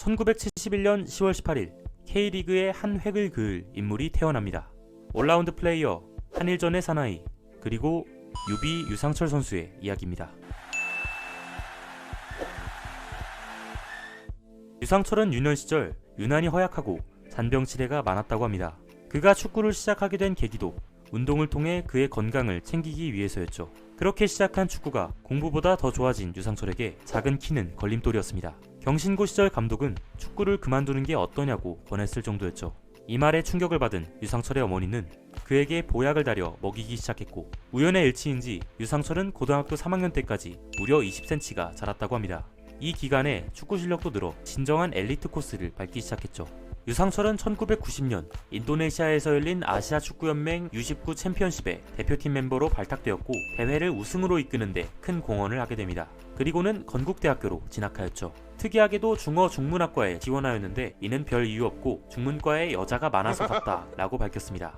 1971년 10월 18일 K리그의 한 획을 그을 인물이 태어납니다. 올라운드 플레이어 한일전의 사나이 그리고 유비 유상철 선수의 이야기입니다. 유상철은 유년 시절 유난히 허약하고 잔병치레가 많았다고 합니다. 그가 축구를 시작하게 된 계기도 운동을 통해 그의 건강을 챙기기 위해서였죠. 그렇게 시작한 축구가 공부보다 더 좋아진 유상철에게 작은 키는 걸림돌이었습니다. 경신고 시절 감독은 축구를 그만두는 게 어떠냐고 권했을 정도였죠. 이 말에 충격을 받은 유상철의 어머니는 그에게 보약을 다려 먹이기 시작했고, 우연의 일치인지 유상철은 고등학교 3학년 때까지 무려 20cm가 자랐다고 합니다. 이 기간에 축구 실력도 늘어 진정한 엘리트 코스를 밟기 시작했죠. 유상철은 1990년 인도네시아에서 열린 아시아 축구연맹 U19 챔피언십의 대표팀 멤버로 발탁되었고, 대회를 우승으로 이끄는데 큰 공헌을 하게 됩니다. 그리고는 건국대학교로 진학하였죠. 특이하게도 중어중문학과에 지원하였는데 이는 별 이유 없고 중문과에 여자가 많아서 갔다 라고 밝혔습니다.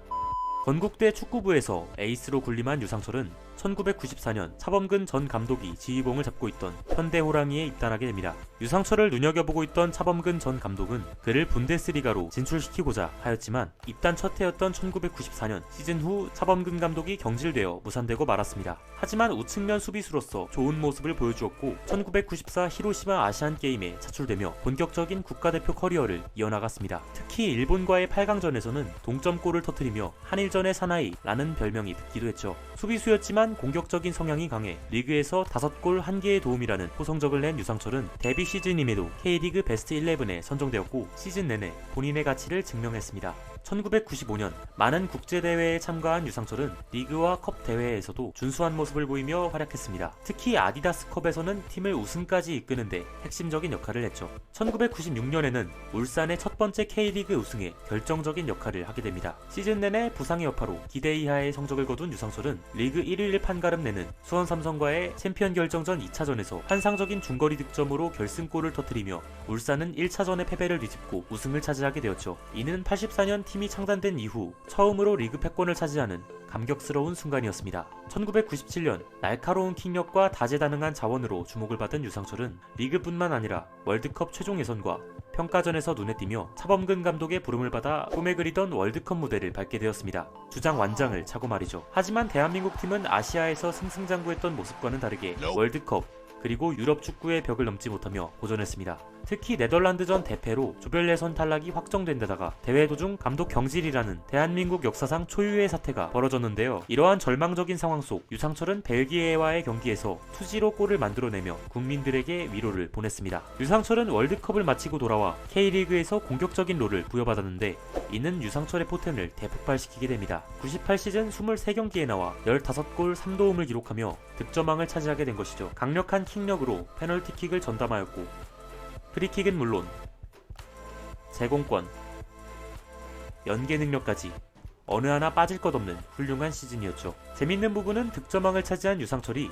건국대 축구부에서 에이스로 군림한 유상철은 1994년 차범근 전 감독이 지휘봉을 잡고 있던 현대호랑이에 입단하게 됩니다. 유상철을 눈여겨보고 있던 차범근 전 감독은 그를 분데스리가로 진출시키고자 하였지만 입단 첫 해였던 1994년 시즌 후 차범근 감독이 경질되어 무산되고 말았습니다. 하지만 우측면 수비수로서 좋은 모습을 보여주었고 1994 히로시마 아시안게임에 차출되며 본격적인 국가대표 커리어를 이어나갔습니다. 특히 일본과의 8강전에서는 동점골을 터뜨리며 한일전의 사나이라는 별명이 붙기도 했죠. 수비수였지만 공격적인 성향이 강해 리그에서 5골 1개의 도움이라는 호성적을 낸 유상철은 데뷔 시즌임에도 K리그 베스트 11에 선정되었고 시즌 내내 본인의 가치를 증명했습니다. 1995년 많은 국제대회에 참가한 유상철은 리그와 컵 대회에서도 준수한 모습을 보이며 활약했습니다. 특히 아디다스컵에서는 팀을 우승까지 이끄는데 핵심적인 역할을 했죠. 1996년에는 울산의 첫 번째 K리그 우승에 결정적인 역할을 하게 됩니다. 시즌 내내 부상의 여파로 기대 이하의 성적을 거둔 유상철은 리그 1위를 판가름 내는 수원 삼성과의 챔피언 결정전 2차전에서 환상적인 중거리 득점으로 결승골을 터뜨리며 울산은 1차전의 패배를 뒤집고 우승을 차지하게 되었죠. 이는 84년 팀이 창단된 이후 처음으로 리그 패권을 차지하는 감격스러운 순간이었습니다. 1997년 날카로운 킥력과 다재다능한 자원으로 주목을 받은 유상철은 리그뿐만 아니라 월드컵 최종 예선과 평가전에서 눈에 띄며 차범근 감독의 부름을 받아 꿈에 그리던 월드컵 무대를 밟게 되었습니다. 주장 완장을 차고 말이죠. 하지만 대한민국 팀은 아시아에서 승승장구했던 모습과는 다르게 월드컵 그리고 유럽 축구의 벽을 넘지 못하며 고전했습니다. 특히 네덜란드전 대패로 조별 예선 탈락이 확정된 데다가 대회 도중 감독 경질이라는 대한민국 역사상 초유의 사태가 벌어졌는데요. 이러한 절망적인 상황 속 유상철은 벨기에와의 경기에서 투지로 골을 만들어내며 국민들에게 위로를 보냈습니다. 유상철은 월드컵을 마치고 돌아와 K리그에서 공격적인 롤을 부여받았는데 이는 유상철의 포텐을 대폭발시키게 됩니다. 98 시즌 23경기에 나와 15골 3도움을 기록하며 득점왕을 차지하게 된 것이죠. 강력한 킥력으로 페널티킥을 전담하였고 프리킥은 물론 제공권, 연계 능력까지 어느 하나 빠질 것 없는 훌륭한 시즌이었죠. 재밌는 부분은 득점왕을 차지한 유상철이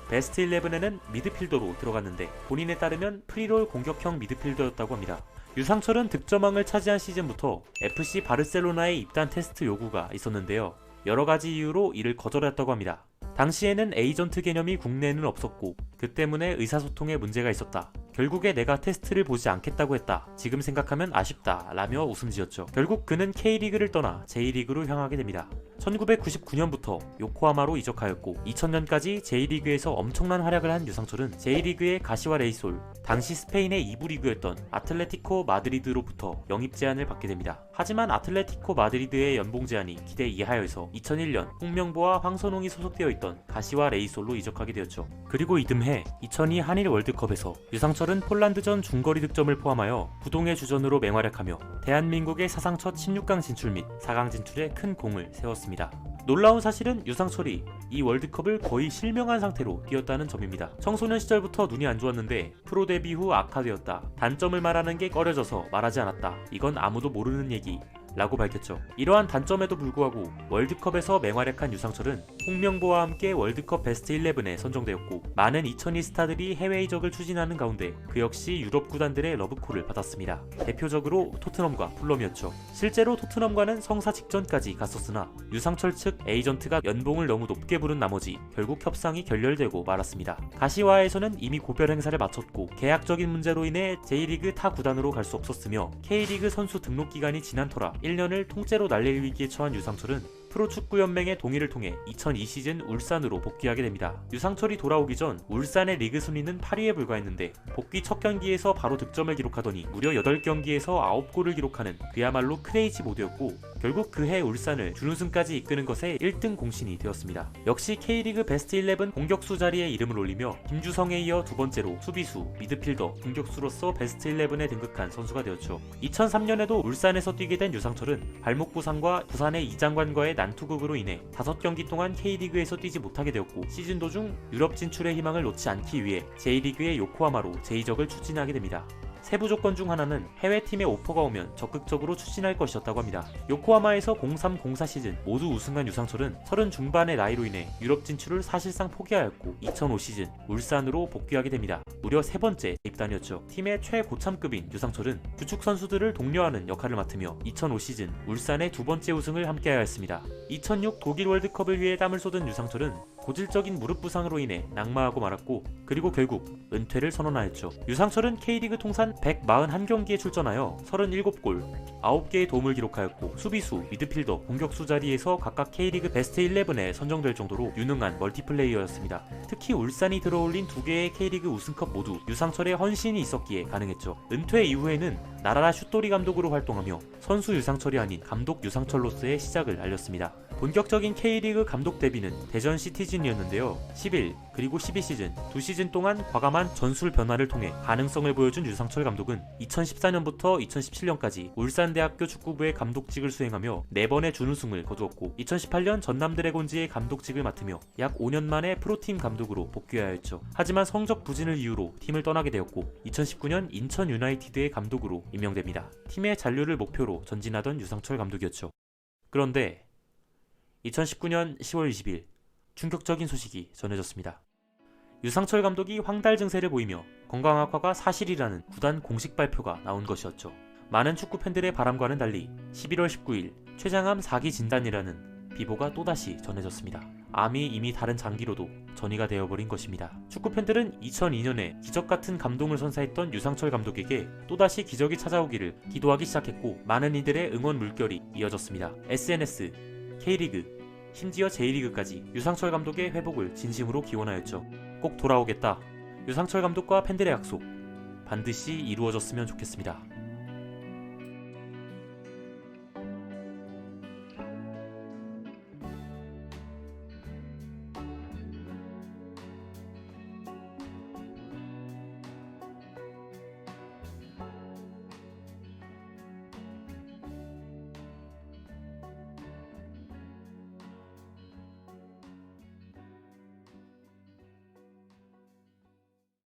베스트 11에는 미드필더로 들어갔는데 본인에 따르면 프리롤 공격형 미드필더였다고 합니다. 유상철은 득점왕을 차지한 시즌부터 FC 바르셀로나의 입단 테스트 요구가 있었는데요. 여러가지 이유로 이를 거절했다고 합니다. 당시에는 에이전트 개념이 국내에는 없었고 그 때문에 의사소통에 문제가 있었다. 결국에 내가 테스트를 보지 않겠다고 했다. 지금 생각하면 아쉽다 라며 웃음 지었죠. 결국 그는 K리그를 떠나 J리그로 향하게 됩니다. 1999년부터 요코하마로 이적하였고 2000년까지 J리그에서 엄청난 활약을 한 유상철은 J리그의 가시와 레이솔, 당시 스페인의 2부 리그였던 아틀레티코 마드리드로부터 영입 제안을 받게 됩니다. 하지만 아틀레티코 마드리드의 연봉 제한이 기대 이하여서 2001년 홍명보와 황선홍이 소속되어 있던 가시와 레이솔로 이적하게 되었죠. 그리고 이듬해 2002 한일 월드컵에서 유상철은 폴란드전 중거리 득점을 포함하여 부동의 주전으로 맹활약하며 대한민국의 사상 첫 16강 진출 및 4강 진출에 큰 공을 세웠습니다. 놀라운 사실은 유상철이 이 월드컵을 거의 실명한 상태로 뛰었다는 점입니다. 청소년 시절부터 눈이 안 좋았는데 프로 데뷔 후 악화되었다. 단점을 말하는 게 꺼려져서 말하지 않았다. 이건 아무도 모르는 얘기 라고 밝혔죠. 이러한 단점에도 불구하고 월드컵에서 맹활약한 유상철은 홍명보와 함께 월드컵 베스트 11에 선정되었고 많은 2002 스타들이 해외 이적을 추진하는 가운데 그 역시 유럽 구단들의 러브콜을 받았습니다. 대표적으로 토트넘과 풀럼이었죠. 실제로 토트넘과는 성사 직전까지 갔었으나 유상철 측 에이전트가 연봉을 너무 높게 부른 나머지 결국 협상이 결렬되고 말았습니다. 가시화에서는 이미 고별 행사를 마쳤고 계약적인 문제로 인해 J리그 타 구단으로 갈 수 없었으며 K리그 선수 등록 기간이 지난 터라 1년을 통째로 날릴 위기에 처한 유상철은 프로축구연맹의 동의를 통해 2002 시즌 울산으로 복귀하게 됩니다. 유상철이 돌아오기 전 울산의 리그 순위는 8위에 불과했는데 복귀 첫 경기에서 바로 득점을 기록하더니 무려 8경기에서 9골을 기록하는 그야말로 크레이지 모드였고 결국 그해 울산을 준우승까지 이끄는 것에 1등 공신이 되었습니다. 역시 K리그 베스트 11 공격수 자리에 이름을 올리며 김주성에 이어 두 번째로 수비수, 미드필더, 공격수로서 베스트 11에 등극한 선수가 되었죠. 2003년에도 울산에서 뛰게 된 유상철은 발목 부상과 부산의 이장관과의 난투극으로 인해 5경기 동안 K리그에서 뛰지 못하게 되었고 시즌 도중 유럽 진출의 희망을 놓지 않기 위해 J리그의 요코하마로 재이적을 추진하게 됩니다. 세부 조건 중 하나는 해외팀에 오퍼가 오면 적극적으로 추진할 것이었다고 합니다. 요코하마에서 03-04 시즌 모두 우승한 유상철은 30 중반의 나이로 인해 유럽 진출을 사실상 포기하였고 2005 시즌 울산으로 복귀하게 됩니다. 무려 세 번째 입단이었죠. 팀의 최고참급인 유상철은 주축 선수들을 독려하는 역할을 맡으며 2005 시즌 울산의 두 번째 우승을 함께하였습니다. 2006 독일 월드컵을 위해 땀을 쏟은 유상철은 고질적인 무릎 부상으로 인해 낙마하고 말았고 그리고 결국 은퇴를 선언하였죠. 유상철은 K리그 통산 141경기에 출전하여 37골, 9개의 도움을 기록하였고 수비수, 미드필더, 공격수 자리에서 각각 K리그 베스트 11에 선정될 정도로 유능한 멀티플레이어였습니다. 특히 울산이 들어올린 2개의 K리그 우승컵 모두 유상철의 헌신이 있었기에 가능했죠. 은퇴 이후에는 나라라 슈토리 감독으로 활동하며 선수 유상철이 아닌 감독 유상철로서의 시작을 알렸습니다. 본격적인 K리그 감독 데뷔는 대전 시티즌이었는데요. 11 그리고 12시즌 두 시즌 동안 과감한 전술 변화를 통해 가능성을 보여준 유상철 감독은 2014년부터 2017년까지 울산대학교 축구부의 감독직을 수행하며 4번의 준우승을 거두었고 2018년 전남 드래곤즈의 감독직을 맡으며 약 5년 만에 프로팀 감독으로 복귀하였죠. 하지만 성적 부진을 이유로 팀을 떠나게 되었고 2019년 인천 유나이티드의 감독으로 임명됩니다. 팀의 잔류를 목표로 전진하던 유상철 감독이었죠. 그런데 2019년 10월 20일 충격적인 소식이 전해졌습니다. 유상철 감독이 황달 증세를 보이며 건강 악화가 사실이라는 구단 공식 발표가 나온 것이었죠. 많은 축구 팬들의 바람과는 달리 11월 19일 췌장암 4기 진단이라는 비보가 또다시 전해졌습니다. 암이 이미 다른 장기로도 전이가 되어버린 것입니다. 축구 팬들은 2002년에 기적같은 감동을 선사했던 유상철 감독에게 또다시 기적이 찾아오기를 기도하기 시작했고 많은 이들의 응원 물결이 이어졌습니다. SNS, K리그, 심지어 J리그까지 유상철 감독의 회복을 진심으로 기원하였죠. 꼭 돌아오겠다. 유상철 감독과 팬들의 약속 반드시 이루어졌으면 좋겠습니다.